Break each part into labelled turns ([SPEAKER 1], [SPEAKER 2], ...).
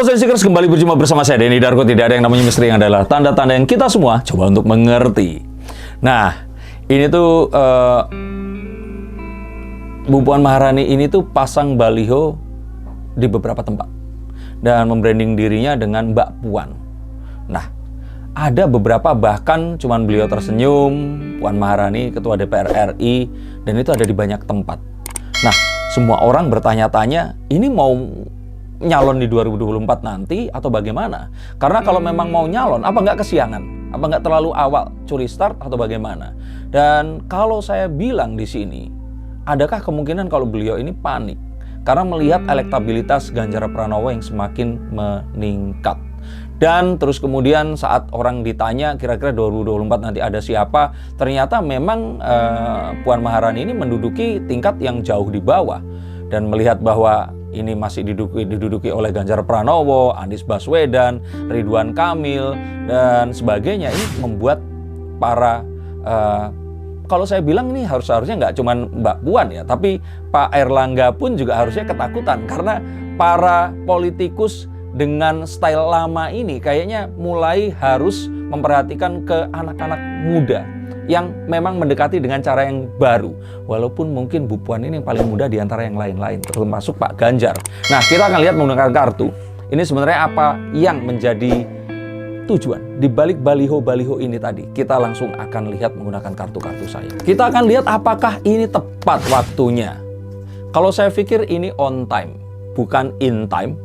[SPEAKER 1] Sensikers, kembali berjumpa bersama saya Denny Darko. Tidak ada yang namanya misteri, yang adalah tanda-tanda yang kita semua coba untuk mengerti. Nah, ini tuh Bu Puan Maharani ini tuh pasang baliho di beberapa tempat dan membranding dirinya dengan Mbak Puan. Nah, ada beberapa bahkan cuman beliau tersenyum, Puan Maharani, Ketua DPR RI, dan itu ada di banyak tempat. Nah, semua orang bertanya-tanya, ini mau nyalon di 2024 nanti atau bagaimana? Karena kalau memang mau nyalon, apa nggak kesiangan? Apa nggak terlalu awal curi start atau bagaimana? Dan kalau saya bilang di sini, adakah kemungkinan kalau beliau ini panik karena melihat elektabilitas Ganjar Pranowo yang semakin meningkat? Dan terus kemudian saat orang ditanya kira-kira 2024 nanti ada siapa, ternyata memang Puan Maharani ini menduduki tingkat yang jauh di bawah. Dan melihat bahwa ini masih diduduki oleh Ganjar Pranowo, Anies Baswedan, Ridwan Kamil, dan sebagainya, ini membuat para kalau saya bilang ini harusnya nggak cuma Mbak Puan ya, tapi Pak Airlangga pun juga harusnya ketakutan karena para politikus dengan style lama ini kayaknya mulai harus memperhatikan ke anak-anak muda yang memang mendekati dengan cara yang baru. Walaupun mungkin Bu Puan ini yang paling muda di antara yang lain-lain, termasuk Pak Ganjar. Nah, kita akan lihat menggunakan kartu. Ini sebenarnya apa yang menjadi tujuan di balik baliho-baliho ini tadi. Kita langsung akan lihat menggunakan kartu-kartu saya. Kita akan lihat apakah ini tepat waktunya. Kalau saya pikir ini on time, bukan in time.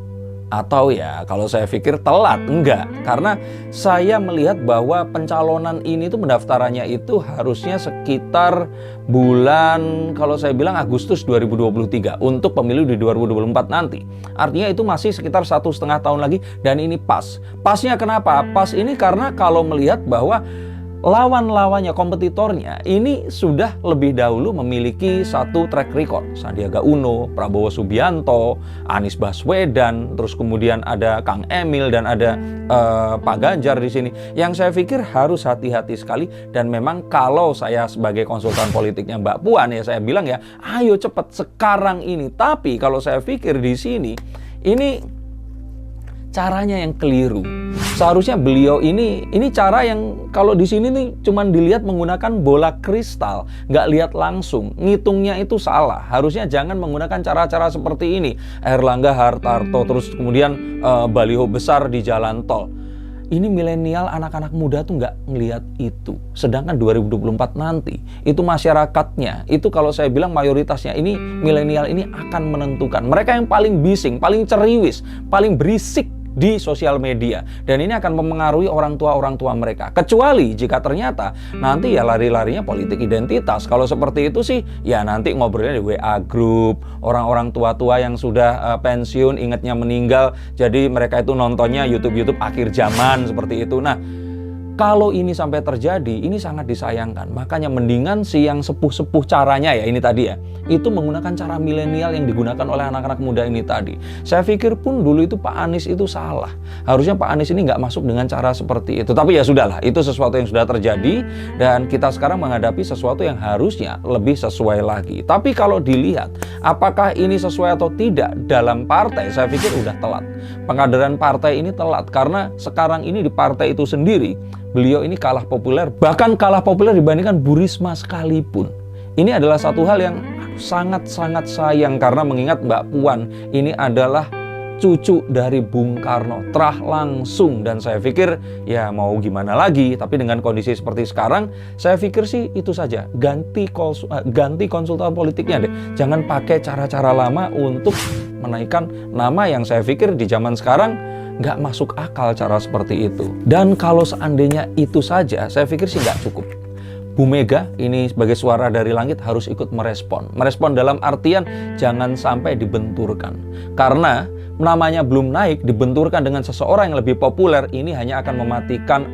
[SPEAKER 1] Atau ya kalau saya pikir telat, enggak. Karena saya melihat bahwa pencalonan ini tuh pendaftarannya itu harusnya sekitar bulan, kalau saya bilang Agustus 2023 untuk pemilu di 2024 nanti. Artinya itu masih sekitar 1,5 tahun lagi dan ini pas. Pasnya kenapa? Pas ini karena kalau melihat bahwa lawan-lawannya, kompetitornya ini sudah lebih dahulu memiliki satu track record. Sandiaga Uno, Prabowo Subianto, Anies Baswedan, terus kemudian ada Kang Emil dan ada Pak Ganjar di sini. Yang saya pikir harus hati-hati sekali, dan memang kalau saya sebagai konsultan politiknya Mbak Puan ya saya bilang ya, ayo cepat sekarang ini. Tapi kalau saya pikir di sini ini caranya yang keliru. Seharusnya beliau ini cara yang kalau di sini nih cuman dilihat menggunakan bola kristal, nggak lihat langsung, ngitungnya itu salah. Harusnya jangan menggunakan cara-cara seperti ini. Airlangga Hartarto, terus kemudian baliho besar di jalan tol. Ini milenial, anak-anak muda tuh nggak ngelihat itu. Sedangkan 2024 nanti, itu masyarakatnya, itu kalau saya bilang mayoritasnya ini, milenial ini akan menentukan. Mereka yang paling bising, paling ceriwis, paling berisik di sosial media, dan ini akan mempengaruhi orang tua mereka. Kecuali jika ternyata nanti ya lari-larinya politik identitas. Kalau seperti itu sih ya nanti ngobrolnya di WA group, orang-orang tua-tua yang sudah pensiun, ingatnya meninggal, jadi mereka itu nontonnya YouTube akhir zaman seperti itu. Nah, kalau ini sampai terjadi, ini sangat disayangkan. Makanya mendingan si yang sepuh-sepuh caranya ya ini tadi ya, itu menggunakan cara milenial yang digunakan oleh anak-anak muda ini tadi. Saya pikir pun dulu itu Pak Anies itu salah. Harusnya Pak Anies ini nggak masuk dengan cara seperti itu. Tapi ya sudahlah, itu sesuatu yang sudah terjadi dan kita sekarang menghadapi sesuatu yang harusnya lebih sesuai lagi. Tapi kalau dilihat apakah ini sesuai atau tidak dalam partai, saya pikir udah telat. Pengkaderan partai ini telat karena sekarang ini di partai itu sendiri beliau ini kalah populer, bahkan kalah populer dibandingkan Bu Risma sekalipun. Ini adalah satu hal yang sangat-sangat sayang karena mengingat Mbak Puan ini adalah cucu dari Bung Karno, terah langsung, dan saya pikir ya mau gimana lagi. Tapi dengan kondisi seperti sekarang, saya pikir sih itu saja, ganti konsultan politiknya deh. Jangan pakai cara-cara lama untuk menaikkan nama yang saya pikir di zaman sekarang nggak masuk akal cara seperti itu. Dan kalau seandainya itu saja, saya pikir sih nggak cukup. Bu Mega ini sebagai suara dari langit harus ikut merespon. Merespon dalam artian jangan sampai dibenturkan. Karena namanya belum naik, dibenturkan dengan seseorang yang lebih populer, ini hanya akan mematikan,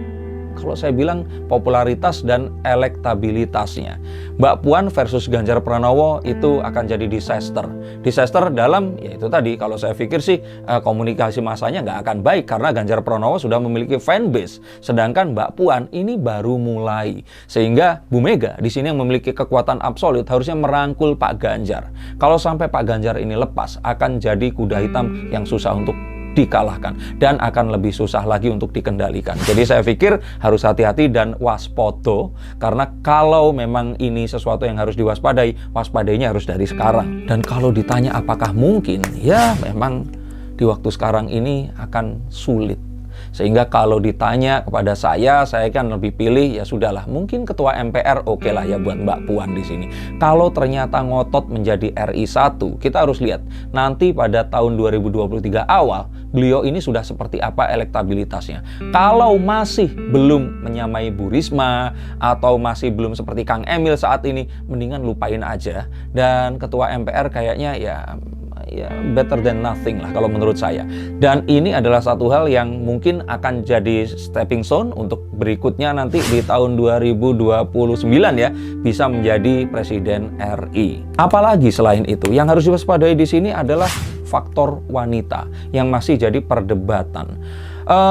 [SPEAKER 1] kalau saya bilang, popularitas dan elektabilitasnya. Mbak Puan versus Ganjar Pranowo itu akan jadi disaster. Disaster dalam, ya itu tadi, kalau saya pikir sih komunikasi massanya nggak akan baik karena Ganjar Pranowo sudah memiliki fanbase. Sedangkan Mbak Puan ini baru mulai. Sehingga Bu Mega di sini yang memiliki kekuatan absolut harusnya merangkul Pak Ganjar. Kalau sampai Pak Ganjar ini lepas, akan jadi kuda hitam yang susah untuk dikalahkan dan akan lebih susah lagi untuk dikendalikan. Jadi saya pikir harus hati-hati dan waspada, karena kalau memang ini sesuatu yang harus diwaspadai, waspadainya harus dari sekarang. Dan kalau ditanya apakah mungkin, ya memang di waktu sekarang ini akan sulit. Sehingga kalau ditanya kepada saya kan lebih pilih ya sudahlah, mungkin ketua MPR oke lah ya buat Mbak Puan di sini. Kalau ternyata ngotot menjadi RI 1, kita harus lihat nanti pada tahun 2023 awal beliau ini sudah seperti apa elektabilitasnya. Kalau masih belum menyamai Bu Risma atau masih belum seperti Kang Emil saat ini, mendingan lupain aja. Dan ketua MPR kayaknya ya better than nothing lah kalau menurut saya. Dan ini adalah satu hal yang mungkin akan jadi stepping stone untuk berikutnya nanti di tahun 2029 ya, bisa menjadi Presiden RI. Apalagi selain itu, yang harus diwaspadai di sini adalah faktor wanita yang masih jadi perdebatan.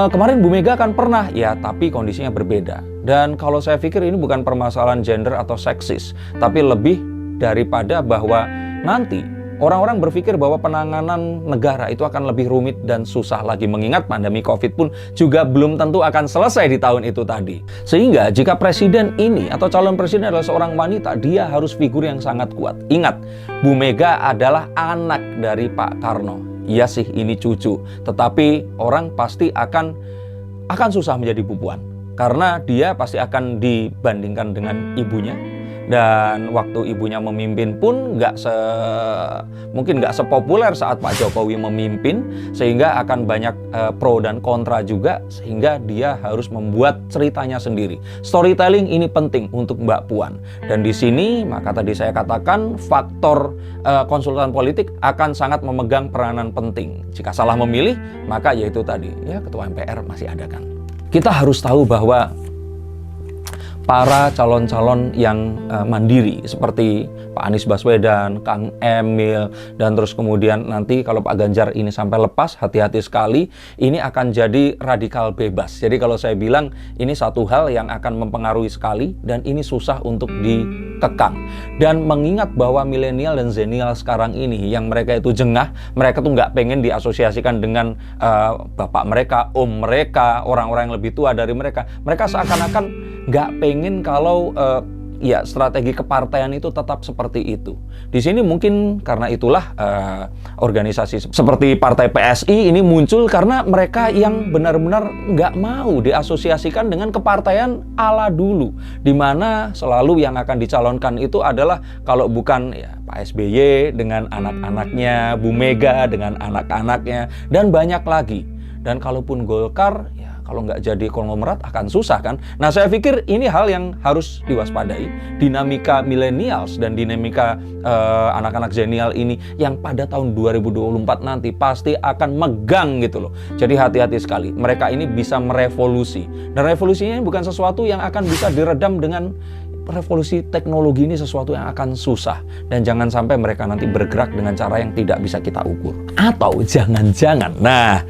[SPEAKER 1] Kemarin Bu Mega kan pernah, ya tapi kondisinya berbeda. Dan kalau saya pikir ini bukan permasalahan gender atau seksis, tapi lebih daripada bahwa nanti orang-orang berpikir bahwa penanganan negara itu akan lebih rumit dan susah lagi, mengingat pandemi COVID pun juga belum tentu akan selesai di tahun itu tadi. Sehingga jika presiden ini atau calon presiden adalah seorang wanita, dia harus figur yang sangat kuat. Ingat, Bu Mega adalah anak dari Pak Karno. Iya sih, ini cucu, tetapi orang pasti akan susah menjadi Bu Puan, karena dia pasti akan dibandingkan dengan ibunya. Dan waktu ibunya memimpin pun mungkin nggak sepopuler saat Pak Jokowi memimpin, sehingga akan banyak pro dan kontra juga, sehingga dia harus membuat ceritanya sendiri. Storytelling ini penting untuk Mbak Puan. Dan di sini maka tadi saya katakan faktor konsultan politik akan sangat memegang peranan penting. Jika salah memilih, maka yaitu tadi ya ketua MPR masih ada kan. Kita harus tahu bahwa para calon-calon yang mandiri seperti Pak Anies Baswedan, Kang Emil, dan terus kemudian nanti kalau Pak Ganjar ini sampai lepas, hati-hati sekali, ini akan jadi radikal bebas. Jadi kalau saya bilang ini satu hal yang akan mempengaruhi sekali dan ini susah untuk dikekang. Dan mengingat bahwa milenial dan zenial sekarang ini yang mereka itu jengah, mereka tuh nggak pengen diasosiasikan dengan bapak mereka, om mereka, orang-orang yang lebih tua dari mereka. Mereka seakan-akan nggak pengen kalau ya strategi kepartaian itu tetap seperti itu. Di sini mungkin karena itulah organisasi seperti Partai PSI ini muncul, karena mereka yang benar-benar nggak mau diasosiasikan dengan kepartaian ala dulu, di mana selalu yang akan dicalonkan itu adalah kalau bukan ya Pak SBY dengan anak-anaknya, Bu Mega dengan anak-anaknya, dan banyak lagi. Dan kalaupun Golkar, ya kalau nggak jadi konglomerat akan susah kan. Nah, saya pikir ini hal yang harus diwaspadai. Dinamika millennials dan dinamika anak-anak zenial ini yang pada tahun 2024 nanti pasti akan megang gitu loh. Jadi hati-hati sekali. Mereka ini bisa merevolusi. Dan revolusinya bukan sesuatu yang akan bisa diredam dengan revolusi teknologi, ini sesuatu yang akan susah. Dan jangan sampai mereka nanti bergerak dengan cara yang tidak bisa kita ukur. Atau jangan-jangan, nah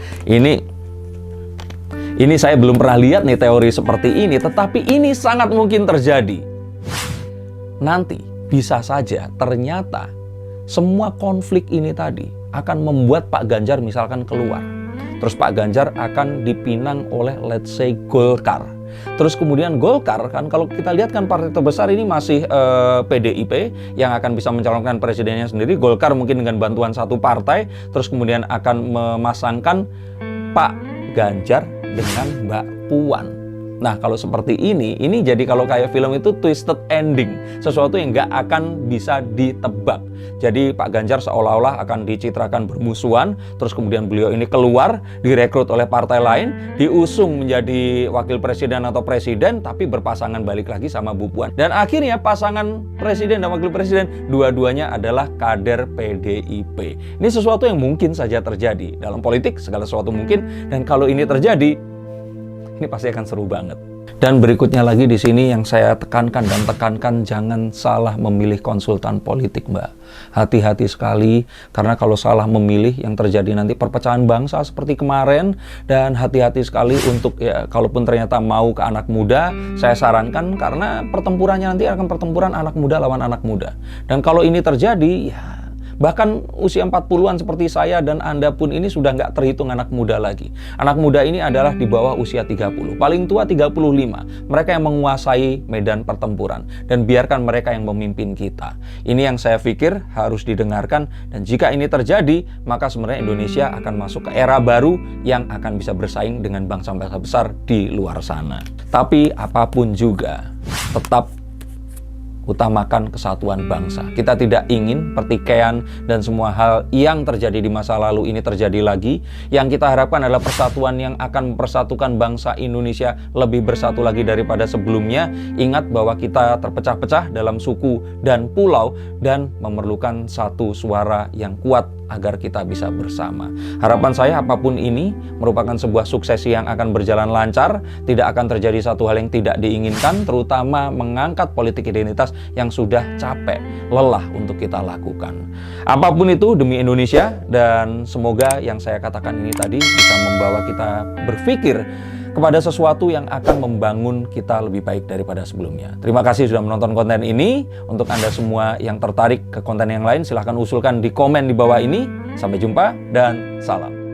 [SPEAKER 1] ini saya belum pernah lihat nih teori seperti ini, tetapi ini sangat mungkin terjadi. Nanti bisa saja ternyata semua konflik ini tadi akan membuat Pak Ganjar misalkan keluar. Terus Pak Ganjar akan dipinang oleh let's say Golkar. Terus kemudian Golkar kan, kalau kita lihat kan partai terbesar ini masih PDIP yang akan bisa mencalonkan presidennya sendiri. Golkar mungkin dengan bantuan satu partai, terus kemudian akan memasangkan Pak Ganjar dengan Mbak Puan. Nah, kalau seperti ini jadi kalau kayak film itu twisted ending, sesuatu yang nggak akan bisa ditebak. Jadi Pak Ganjar seolah-olah akan dicitrakan bermusuhan, terus kemudian beliau ini keluar, direkrut oleh partai lain, diusung menjadi wakil presiden atau presiden, tapi berpasangan balik lagi sama Bu Puan. Dan akhirnya pasangan presiden dan wakil presiden, dua-duanya adalah kader PDIP. Ini sesuatu yang mungkin saja terjadi. Dalam politik, segala sesuatu mungkin, dan kalau ini terjadi, ini pasti akan seru banget. Dan berikutnya lagi di sini yang saya tekankan, jangan salah memilih konsultan politik, Mbak. Hati-hati sekali, karena kalau salah memilih yang terjadi nanti perpecahan bangsa seperti kemarin. Dan hati-hati sekali untuk ya kalaupun ternyata mau ke anak muda, saya sarankan, karena pertempurannya nanti akan pertempuran anak muda lawan anak muda. Dan kalau ini terjadi, ya Bahkan usia 40-an seperti saya dan Anda pun ini sudah nggak terhitung anak muda lagi. Anak muda ini adalah di bawah usia 30. Paling tua 35. Mereka yang menguasai medan pertempuran. Dan biarkan mereka yang memimpin kita. Ini yang saya pikir harus didengarkan. Dan jika ini terjadi, maka sebenarnya Indonesia akan masuk ke era baru yang akan bisa bersaing dengan bangsa-bangsa besar di luar sana. Tapi apapun juga, tetap utamakan kesatuan bangsa. Kita tidak ingin pertikaian dan semua hal yang terjadi di masa lalu ini terjadi lagi. Yang kita harapkan adalah persatuan yang akan mempersatukan bangsa Indonesia lebih bersatu lagi daripada sebelumnya. Ingat bahwa kita terpecah-pecah dalam suku dan pulau dan memerlukan satu suara yang kuat agar kita bisa bersama. Harapan saya apapun ini merupakan sebuah suksesi yang akan berjalan lancar, tidak akan terjadi satu hal yang tidak diinginkan, terutama mengangkat politik identitas yang sudah capek, lelah untuk kita lakukan. Apapun itu demi Indonesia, dan semoga yang saya katakan ini tadi bisa membawa kita berpikir kepada sesuatu yang akan membangun kita lebih baik daripada sebelumnya. Terima kasih sudah menonton konten ini. Untuk Anda semua yang tertarik ke konten yang lain, silahkan usulkan di komen di bawah ini. Sampai jumpa dan salam.